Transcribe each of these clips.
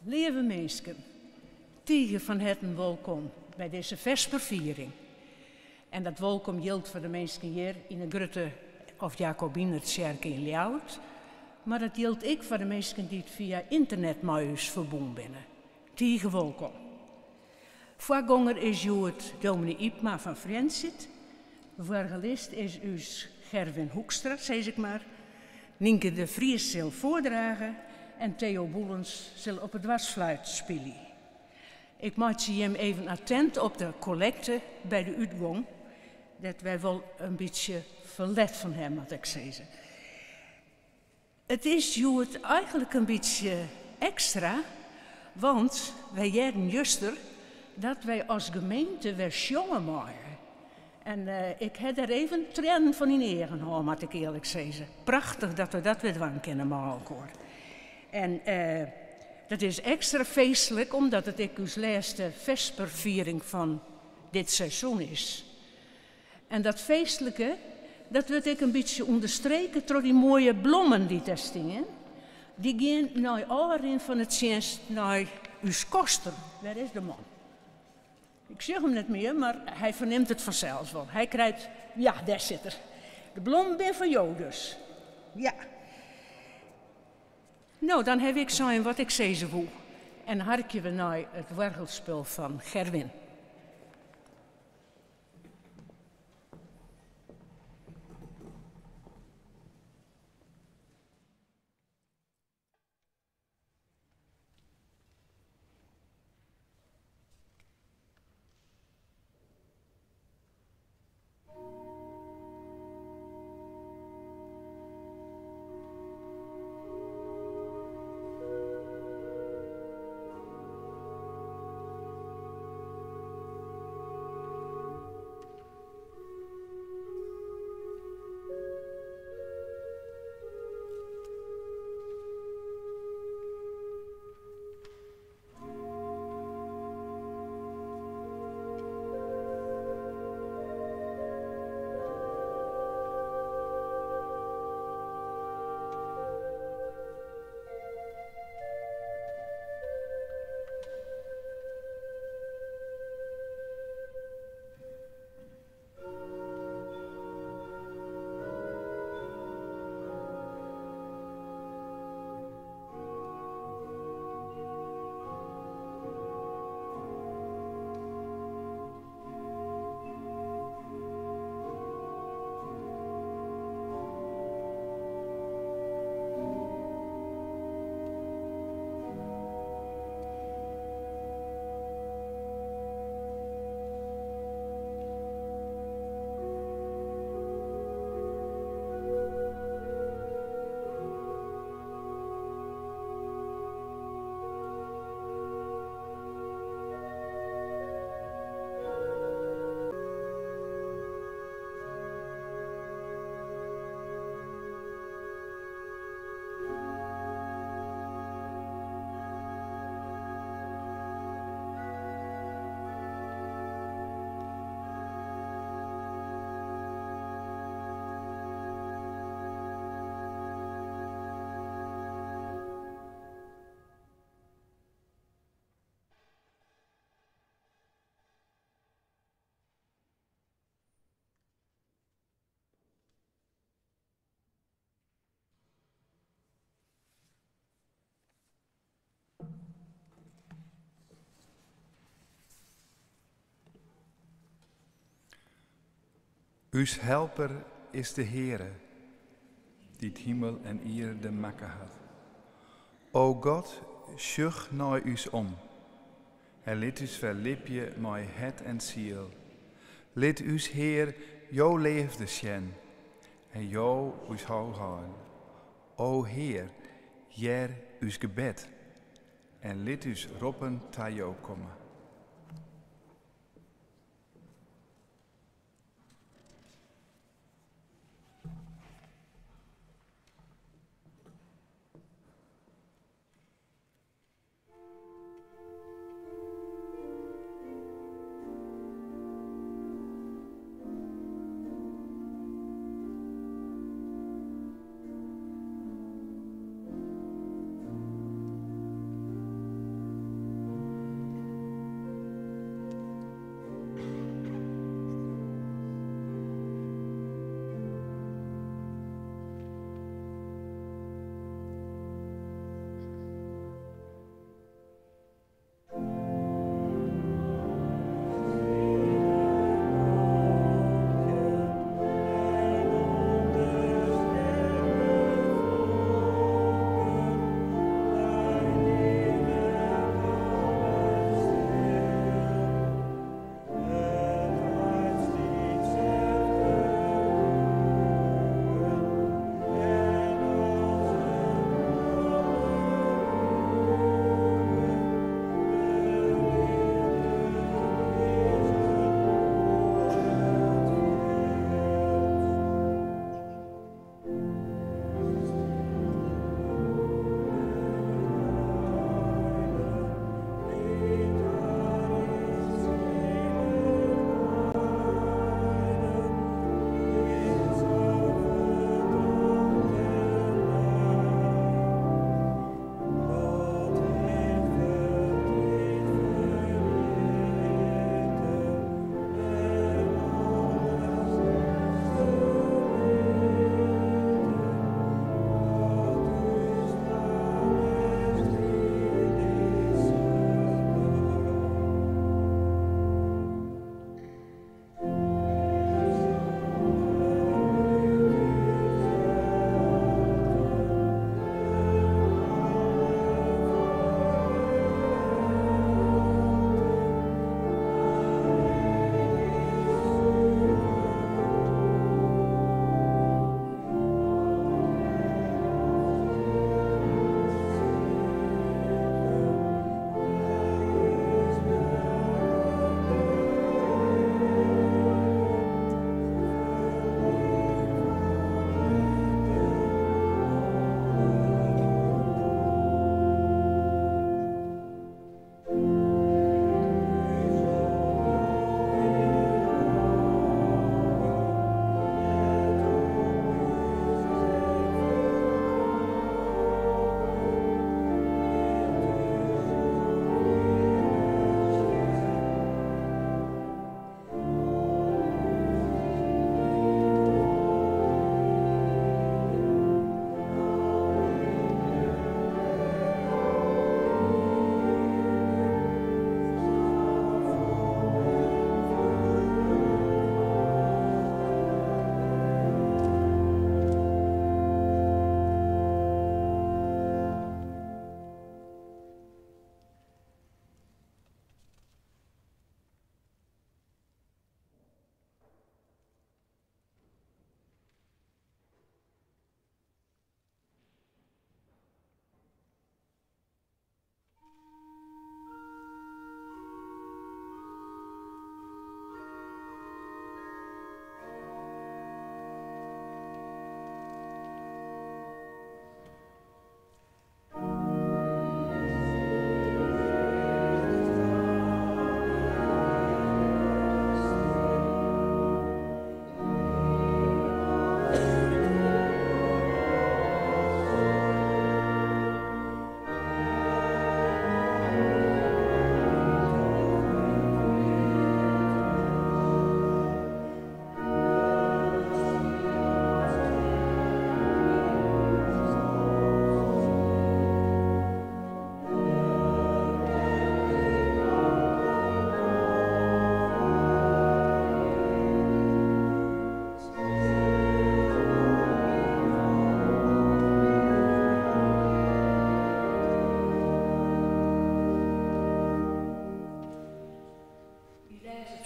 Lieve mensen, tegen van harte welkom bij deze vesperviering. En dat welkom geldt voor de mensen hier in de Grutte of Jacobinerkerk in Ljouwert. Maar dat geldt ook voor de mensen die via internet met ons verbonden zijn. Tegen welkom. Voorganger is het dominee Ipma van Friendsit. Voorgelist is us Gerwin Hoekstra, zeg ik maar. Nienke de Vries zal voordragen en Theo Boelens zal op het dwarsfluit spelen. Ik maak je hem even attent op de collecte bij de uitgang. Dat wij wel een beetje verlet van hem, had ik zeggen. Het is het eigenlijk een beetje extra, want wij jaren juster dat wij als gemeente weer jongen maken. En ik heb daar even tranen van in eren gehad, moet ik eerlijk zeggen. Prachtig dat we dat weer doen kunnen maken. En dat is extra feestelijk, omdat het ook ons laatste vesperviering van dit seizoen is. En dat feestelijke, dat wordt ik een beetje onderstreken door die mooie bloemen die daar stingen. Die gaan naar Arin van het dienst naar uw koster. Waar is de man? Ik zeg hem niet meer, maar hij verneemt het vanzelf wel. Hij krijgt, ja, daar zit er. De bloem ben van jou dus. Ja. Nou, dan heb ik zo wat ik zeggen wil. En harkje we naar het wervelspel van Gerwin. Us helper is de Heere, die het hemel en ierde maken had. O God, sjuch naar us om. En liet us verlipje met het en ziel. Liet us Heer, jouw leefde sjen en jou us hou houden. O Heer, jer us gebed en liet us roepen ta jou komen.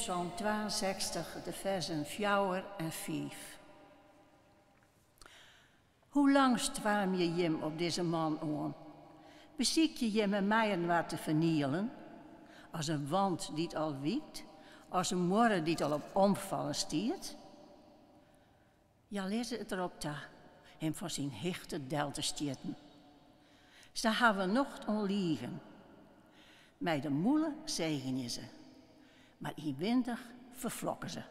Psalm 62, de versen 4 en 5. Hoe lang stwaam je Jim op deze man aan? Beziek je Jim en mij en wat te vernielen? Als een wand die het al wiekt, als een morren die het al op omvallen stiert? Ja, lees het erop ta, hem van zijn hechte del te stieten. Ze hebben nog onliegen. Mij de moelen zegen je ze, maar inwendig vervlokken ze.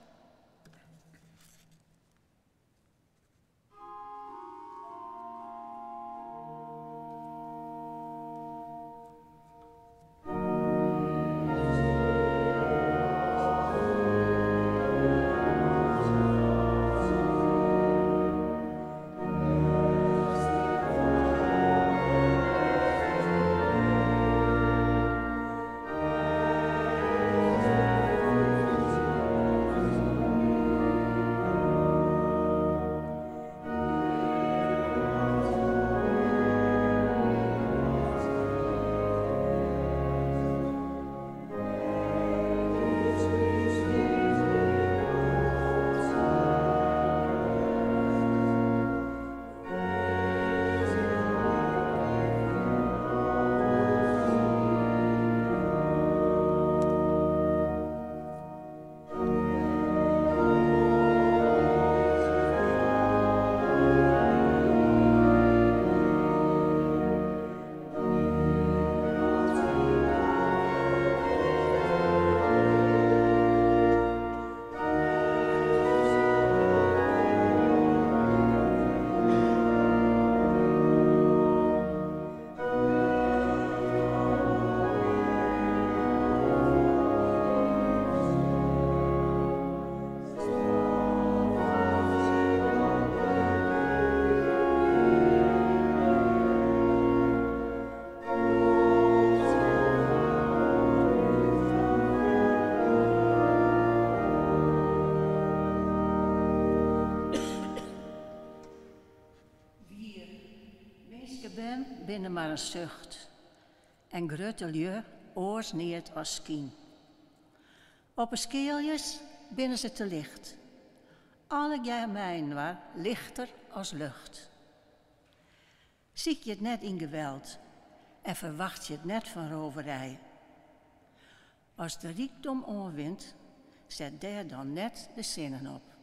Binnen maar een zucht en grutte lieu oors neert als skien. Op een skeeljes binnen ze te licht. Alle jij waar lichter als lucht. Ziet je het net in geweld en verwacht je het net van roverij. Als de rijkdom onwint, zet daar dan net de zinnen op.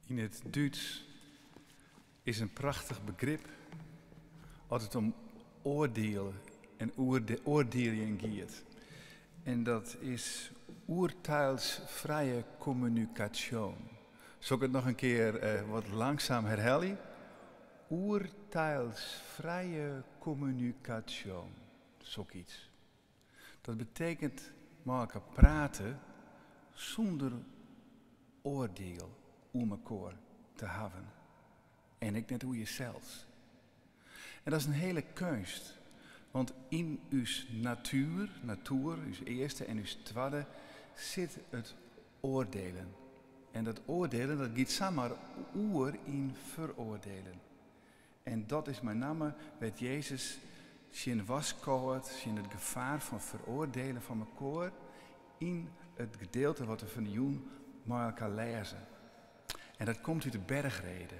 In het Duits is een prachtig begrip als het om oordelen en oordelen gaat. En dat is oorteilsvrije communicatie. Zal ik het nog een keer wat langzaam herhalen? Oorteilsvrije communicatie. Zoiets. Dat betekent maken praten zonder oordeel om elkaar te hebben. En ik net hoe jezelf. En dat is een hele kunst. Want in uw natuur, uw eerste en uw tweede, zit het oordelen. En dat oordelen, dat gaat samen oer in veroordelen. En dat is met name wat Jezus zijn waskoud, zijn het gevaar van veroordelen van elkaar in het gedeelte wat we van de jong met elkaar lezen. En dat komt uit de bergrede.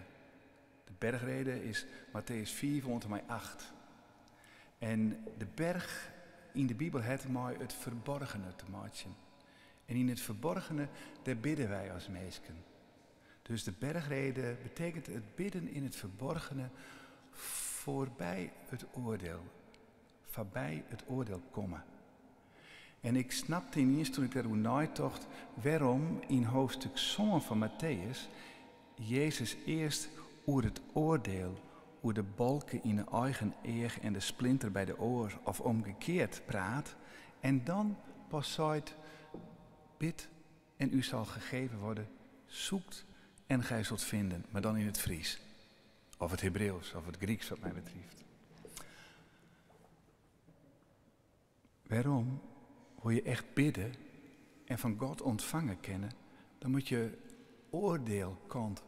De bergrede is Matthäus 4, 8. En de berg in de Bijbel heeft mij het verborgene te maken. En in het verborgene, daar bidden wij als mensen. Dus de bergrede betekent het bidden in het verborgene voorbij het oordeel. Voorbij het oordeel komen. En ik snapte ineens toen ik daarover nadacht waarom in hoofdstuk 7 van Matthäus Jezus eerst over het oordeel, over de balken in de eigen eer en de splinter bij de oor of omgekeerd praat en dan pas zei bid en u zal gegeven worden, zoekt en gij zult vinden, maar dan in het Fries of het Hebreeuws of het Grieks wat mij betreft. Waarom? Wil je echt bidden en van God ontvangen kennen, dan moet je oordeelkant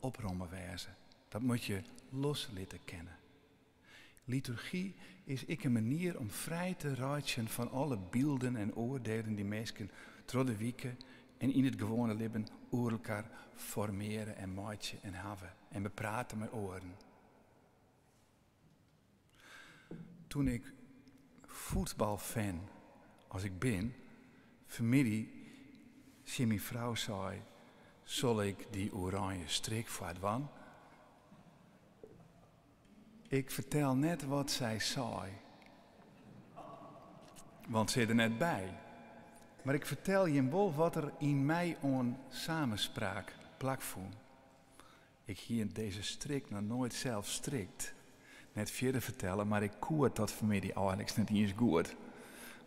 oprommen wijzen. Dat moet je loslitten kennen. Liturgie is een manier om vrij te raadjen van alle beelden en oordelen die mensen trodde wieken en in het gewone leven over elkaar formeren en maatje en hebben. En bepraten met oren. toen ik voetbalfan als ik ben, vanmiddag, zie mijn vrouw zei, zal ik die oranje strik voor het wan? Ik vertel net wat zij zei, want ze zit er net bij. Maar ik vertel je wel wat er in mij on samenspraak plakvoel. Ik hier deze strik nog nooit zelf strikt. Net verder vertellen, maar ik koer dat vanmiddag al en ik net niet eens goed.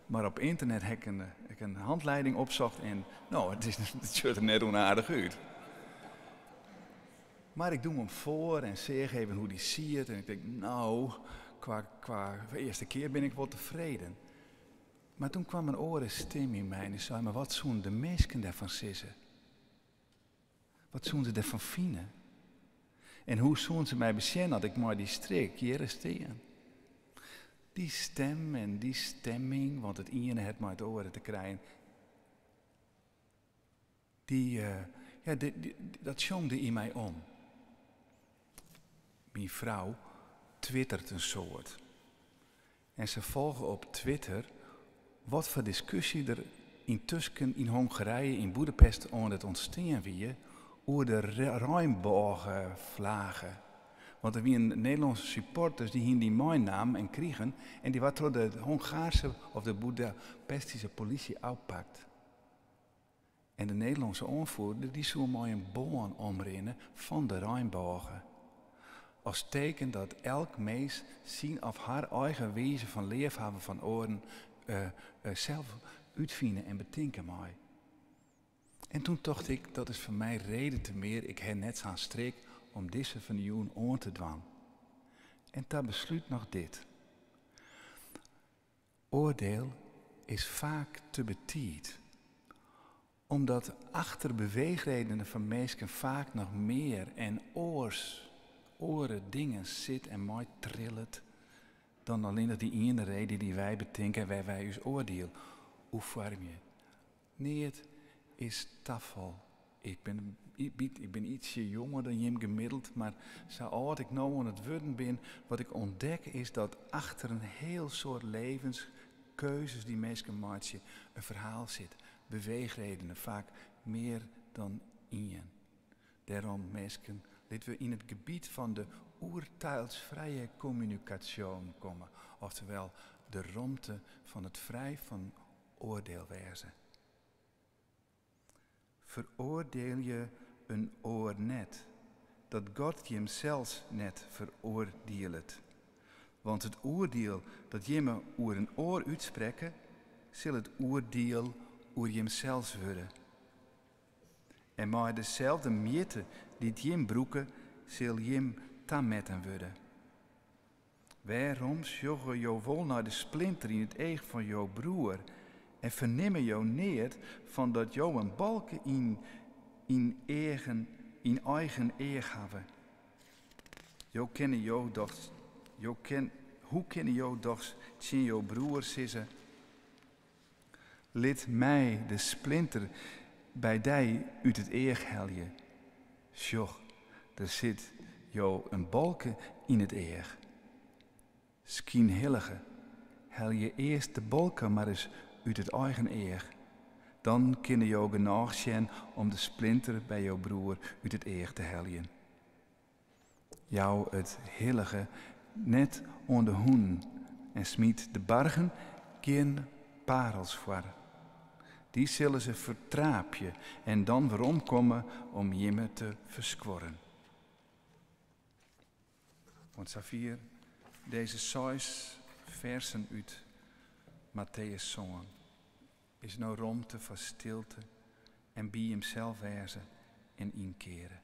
Maar op internet heb ik een handleiding opzocht en nou, het ziet er net onaardig uit. Maar ik doe hem voor en zeg even hoe die ziet en ik denk, nou, qua de eerste keer ben ik wel tevreden. Maar toen kwam een oren stem in mij en die zei, maar wat zoen de mensen daarvan sissen? Wat zoen ze daarvan vinden? En hoe zoen ze mij bezien dat ik maar die strik hier steen? Die stem en die stemming, want het ene het maar het oren te krijgen. Dat jongde in mij om. Mijn vrouw twittert een soort. En ze volgen op Twitter wat voor discussie er intussen in Hongarije, in Boedapest, aan het ontstaan wie over de Rijnbogenvlagen. Want er waren Nederlandse supporters die hier die mijn naam en kregen en die wat door de Hongaarse of de Boedapestische politie uitpakt. En de Nederlandse aanvoerder die zou mij een boom omrennen van de Rijnbogen. Als teken dat elk mens zien of haar eigen wezen van leefhaven van oren zelf uitvinden en betinken mij. En toen dacht ik, dat is voor mij reden te meer, ik heb net zo'n strik om deze van die jongen aan te dwang. En daar besluit nog dit. Oordeel is vaak te betiet. Omdat achter beweegredenen van mensen vaak nog meer en oren dingen zit en mooi trillet dan alleen dat die ene reden die wij betinken en wij ons oordeel. Hoe vorm je? Nee, het is tafel. Ik ben ietsje jonger dan Jim gemiddeld, maar zo oud ik nou aan het worden ben, wat ik ontdek is dat achter een heel soort levenskeuzes die mensen maken, een verhaal zit. Beweegredenen, vaak meer dan één. Daarom mensen, laten we in het gebied van de oertuilsvrije communicatie komen. Oftewel, de romte van het vrij van oordeelwezen. Veroordeel je een oor net, dat God je hem zelfs net veroordeelt. Want het oordeel dat je me oer een oor uitspreken, zal het oordeel oer je hem zelfs worden. En maar dezelfde miete die het je broeken, zal je hem tametten worden. Waarom sjogge jou vol naar de splinter in het eeg van jouw broer en vernemen jou neer van dat jou een balken in eigen eeg hebben. Hoe kennen jou doch zien jouw broer sissen? Lid mij de splinter bij die uit het eeg helje. Sjoch, er zit jou een balken in het eeg. Skienhillige, hel je eerst de balken maar eens uit het eigen eeg. Dan kunnen jou genoeg zijn om de splinter bij jouw broer uit het eeg te heljen. Jou het hillige net aan de hoen en smiet de bargen geen parels voor. Die zullen ze vertraapje en dan weer omkomen om jimme te verskworren. Want Safir, deze 6 versen uit Matthäus zongen, is nou romte van stilte en bij hemzelf wezen en inkeren.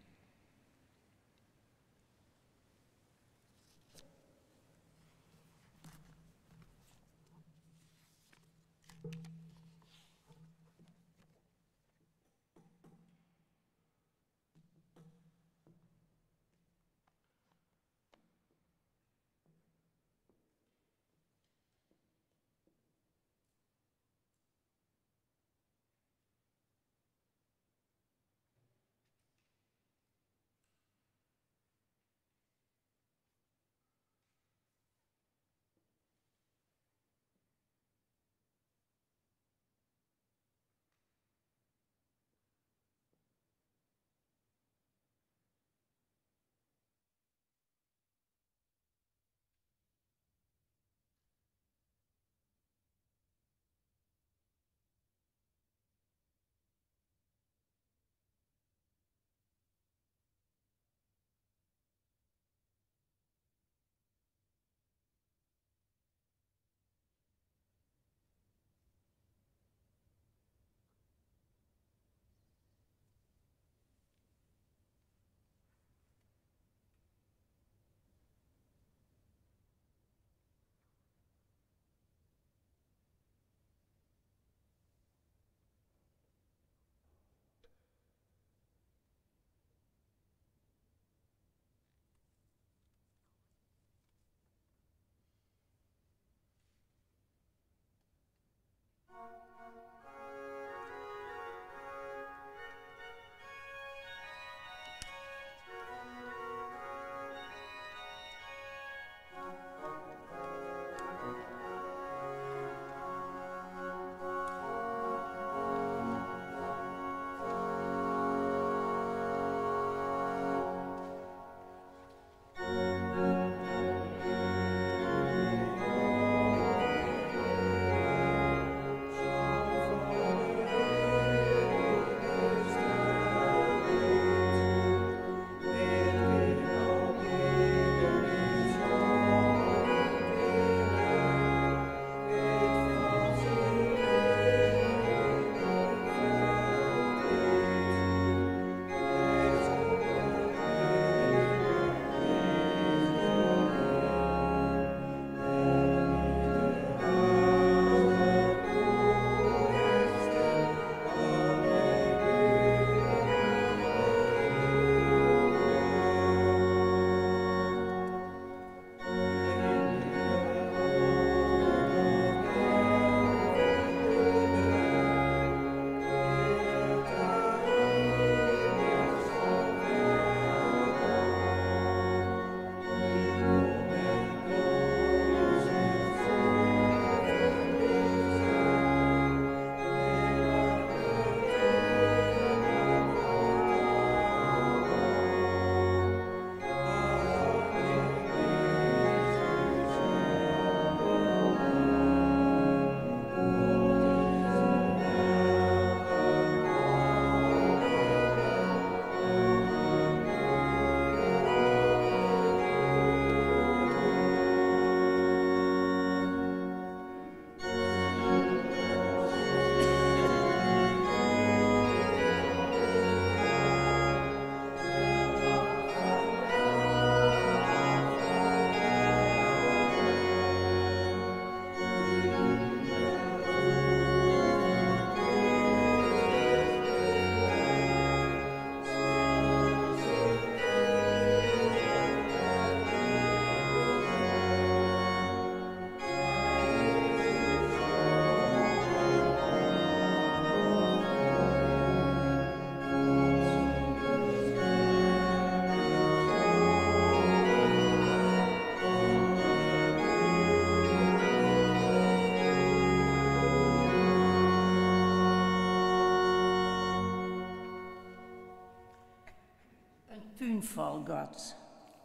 puinvalgat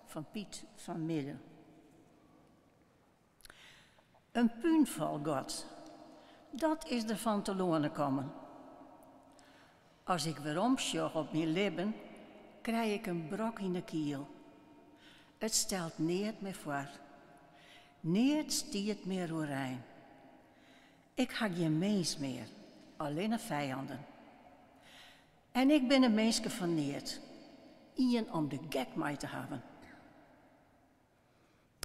van Piet van Midden. Een puinvalgat, dat is er van te lonen komen. Als ik weer omsjog op mijn lippen, krijg ik een brok in de kiel. Het stelt neert meer voor. Neert stiert meer oorijn. Ik ha geen mens meer, alleen een vijanden. En ik ben een mensje van neert, ien om de gek mee te hebben.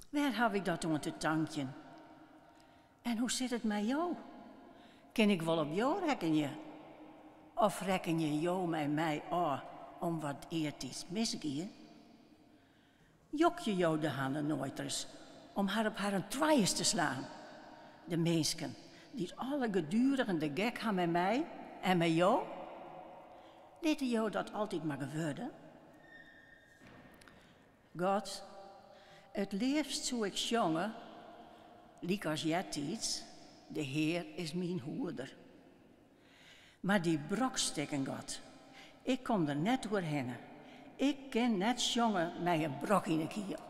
Waar heb ik dat om te tankjen? En hoe zit het met jou? Ken ik wel op jou rekken je? Of rekken je jou met mij aan om wat eert iets misgeën? Jok je jou de handen nooit eens om haar op haar een twijs te slaan? De meesken die alle gedurende gek gaan met mij en met jou? Liet jou dat altijd maar geworden? God, het liefst zou ik jongen, liek als jij iets, de Heer is mijn hoeder. Maar die brokstikken, God, ik kom er net doorheen. Ik ken net jongen met een brok in de kiel.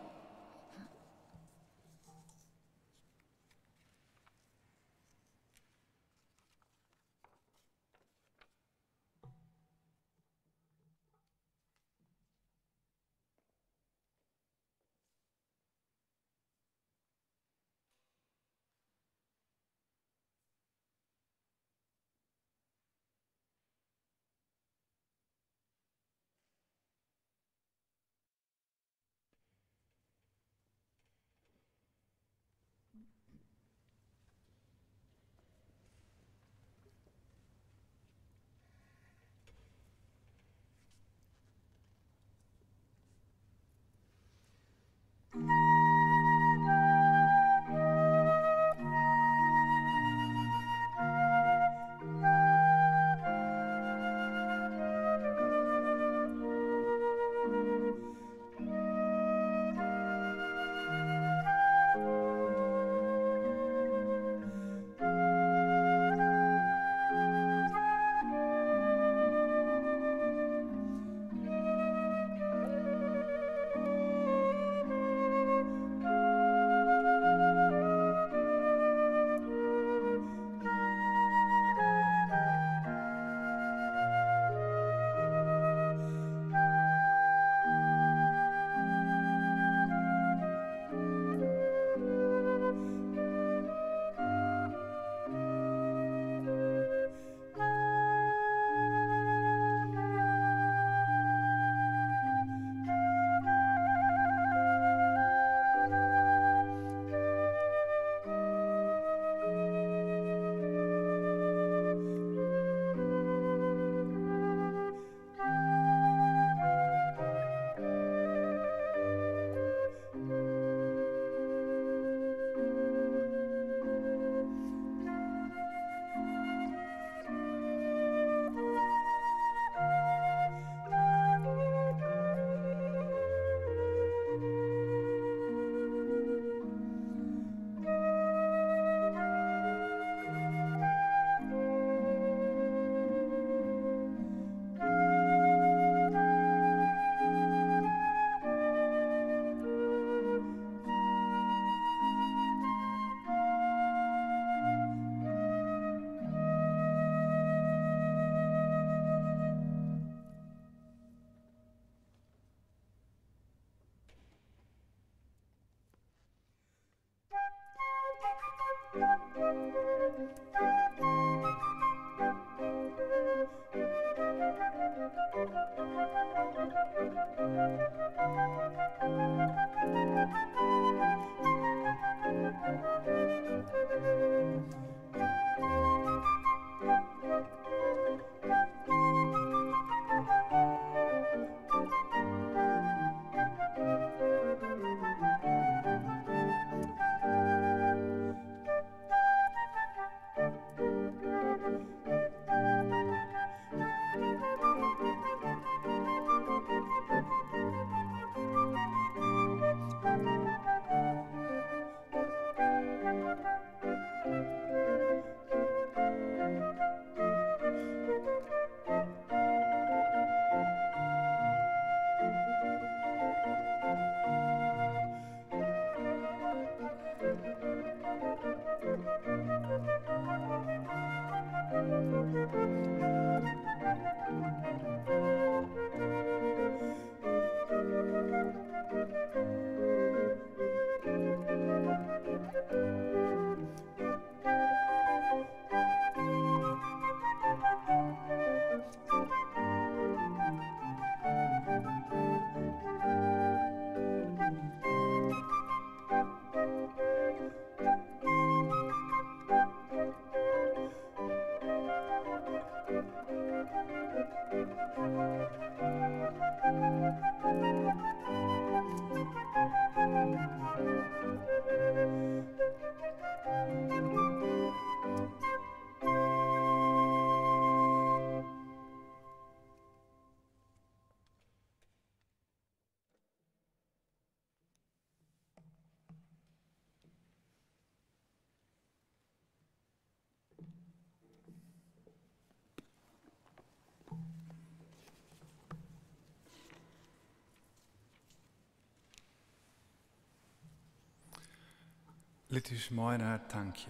Let us mooi naar het tankje.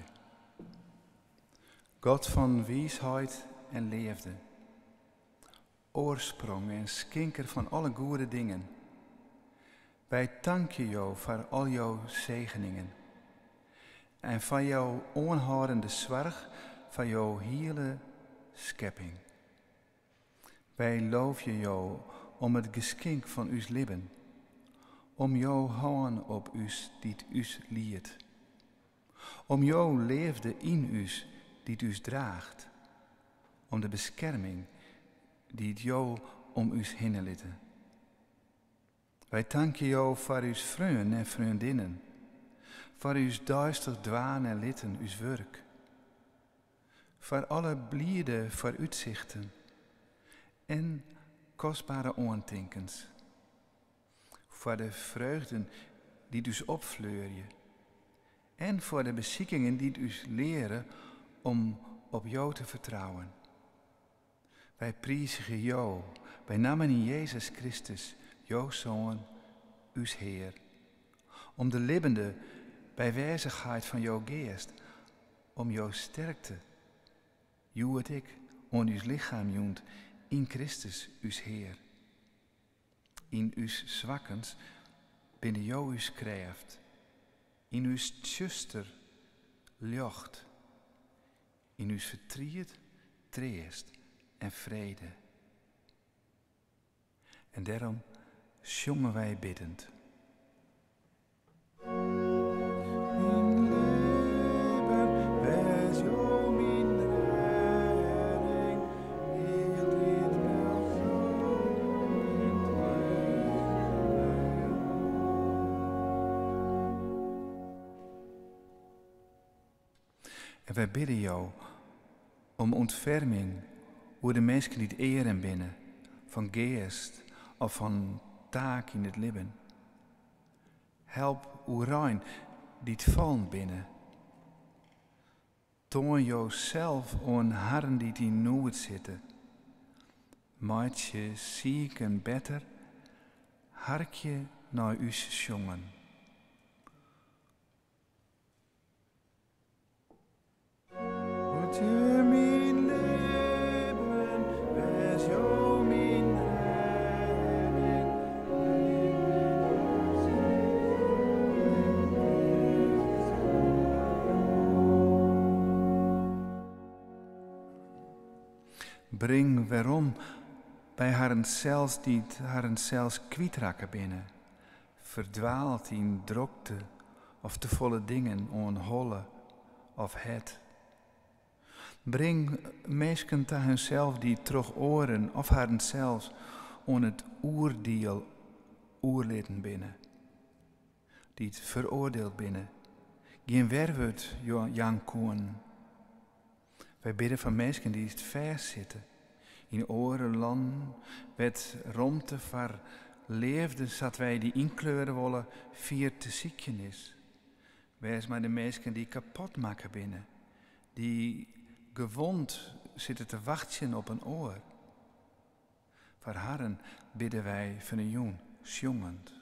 God van wijsheid en leefde. Oorsprong en skinker van alle goede dingen. Wij danken jou voor al jouw zegeningen. En van jouw onhoudende zorg van jouw hele schepping. Wij loven jou om het geschenk van uw leven. Om jouw houden op us die us liet. Om jouw leefde in us die us draagt. Om de bescherming die het jou om us heen litte. Wij danken jou voor uw vrienden en vriendinnen. Voor uw duister dwaan en litten, uw werk. Voor alle bliede vooruitzichten. En kostbare oordenkens. Voor de vreugden die dus opvleurje. En voor de beziekingen die dus leren om op jou te vertrouwen. Wij prijzen jou, bij namen in Jezus Christus, jouw Zoon, uw Heer. Om de libbende bijwijzigheid van jouw geest, om jouw sterkte, jou het ik, on uw lichaam joent, in Christus, uw Heer. In uw zwakkens binnen jou uw kracht. In uw zuster lucht, in uw verdriet, treest en vrede. En daarom zongen wij biddend. En wij bidden jou om ontferming hoe de mensen niet eren binnen, van geest of van taak in het leven. Help uw rein die het vallen binnen. Toon jouzelf aan harren die in nood zitten. Maak je ziek en beter, hark je naar uw jongen. Breng waarom bij haren zelfs die haren zelfs kwijtraken binnen, verdwaald in drokte of te volle dingen onholle of het. Breng mensen te hunzelf die terug oren of haren zelfs on het oordeel oorleden binnen, die het veroordeeld binnen, geen werwoord Jan Koen. Wij bidden van mensen die het vers zitten, in oren landen, met romte voor leefden, zat wij die inkleuren willen, vier te ziekjen is. Wees maar de mensen die kapot maken binnen, die gewond zitten te wachten op een oor. Voor haren bidden wij van een jong, jongend.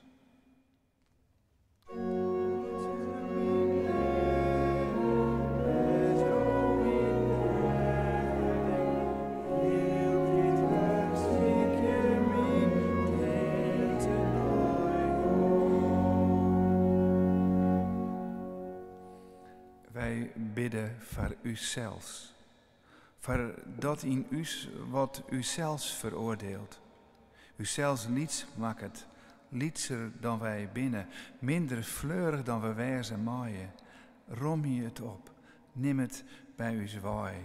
wij bidden voor u zelfs. Voor dat in u wat u zelfs veroordeelt. U zelfs liets maakt, lietser dan wij binnen, minder fleurig dan we wijzen maaien. Rom je het op, neem het bij u zwaai.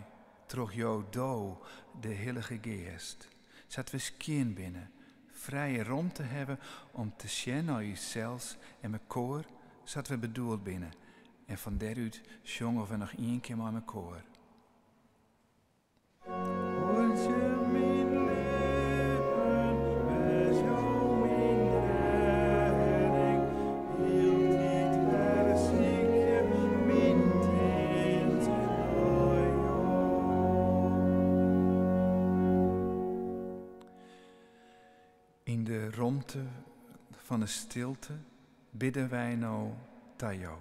Trog jou do, de Heilige Geest. Zat we skien binnen, vrije ruimte hebben om te zien naar u zelfs en mijn koor zat we bedoeld binnen. En van daaruit zongen we nog één keer maar mijn koor. In de romte van de stilte bidden wij nou tot jou.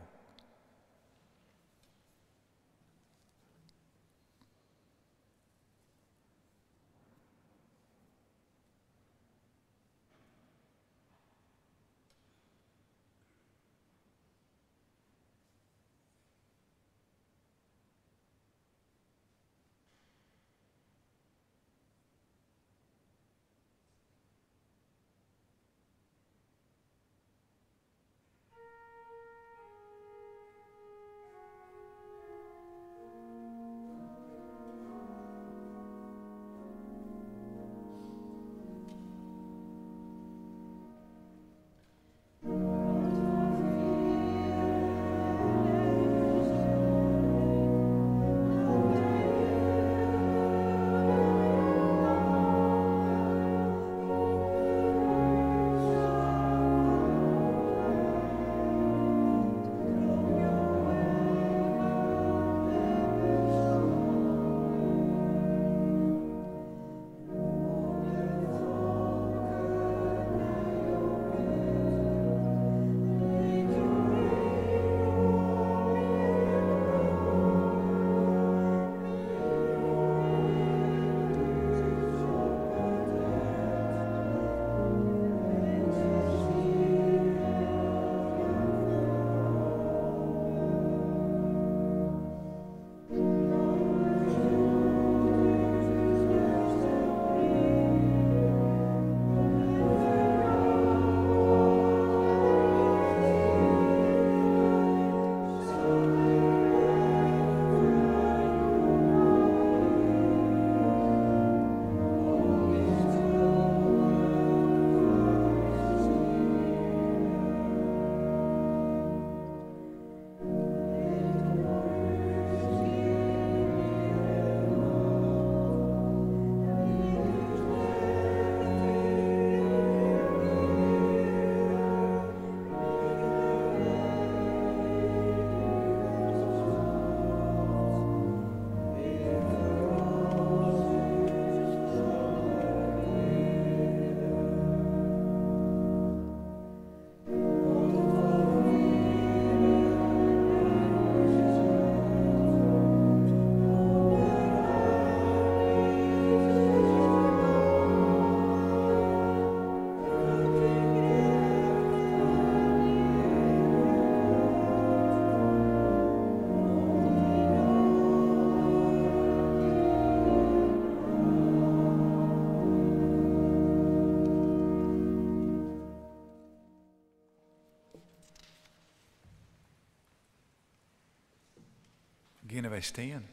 Beginnen wij staan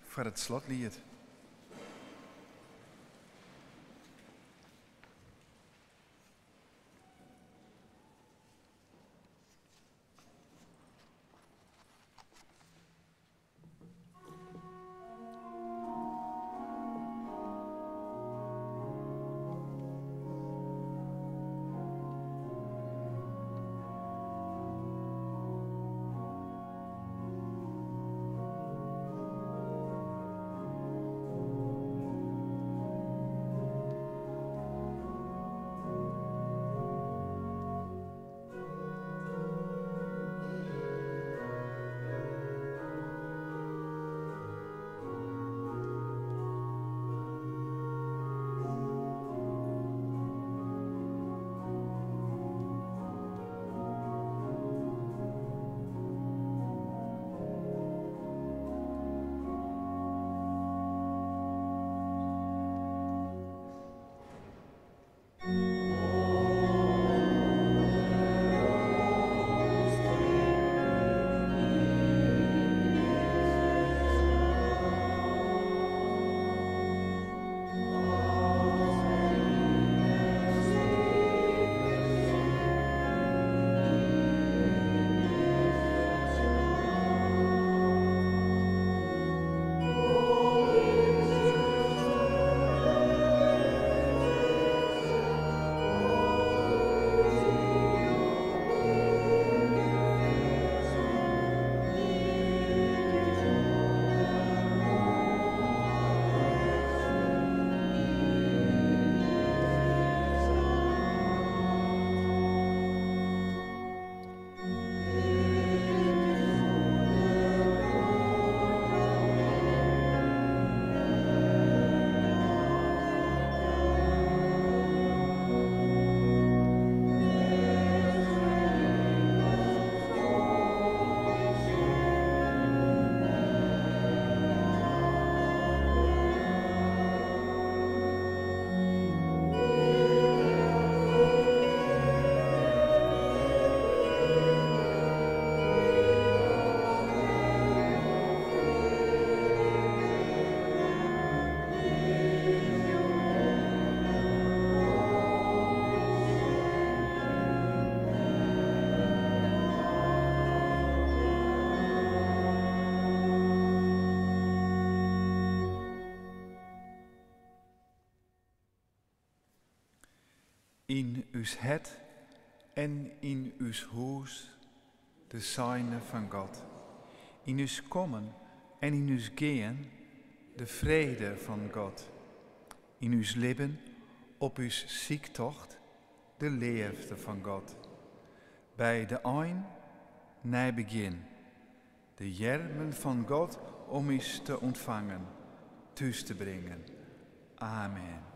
voor het slotlied. in uw het en in uw huis de zijne van God. In uw komen en in uw gaan de vrede van God. In uw leven op uw ziektocht de liefde van God. Bij de een na begin de jermen van God om ons te ontvangen, thuis te brengen. Amen.